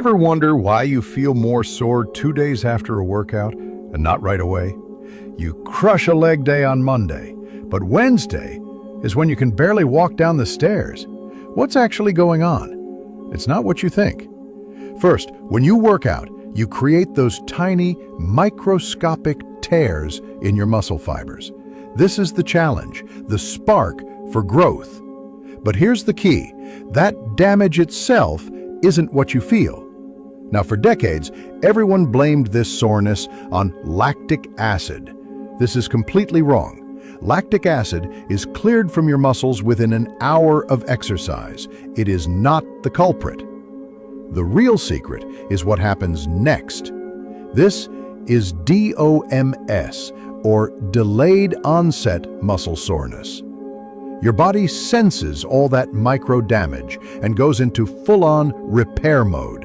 Ever wonder why you feel more sore 2 days after a workout and not right away? You crush a leg day on Monday, but Wednesday is when you can barely walk down the stairs. What's actually going on? It's not what you think. First, when you work out, you create those tiny, microscopic tears in your muscle fibers. This is the challenge, the spark for growth. But here's the key: that damage itself isn't what you feel. Now, for decades, everyone blamed this soreness on lactic acid. This is completely wrong. Lactic acid is cleared from your muscles within an hour of exercise. It is not the culprit. The real secret is what happens next. This is DOMS, or delayed onset muscle soreness. Your body senses all that micro damage and goes into full-on repair mode.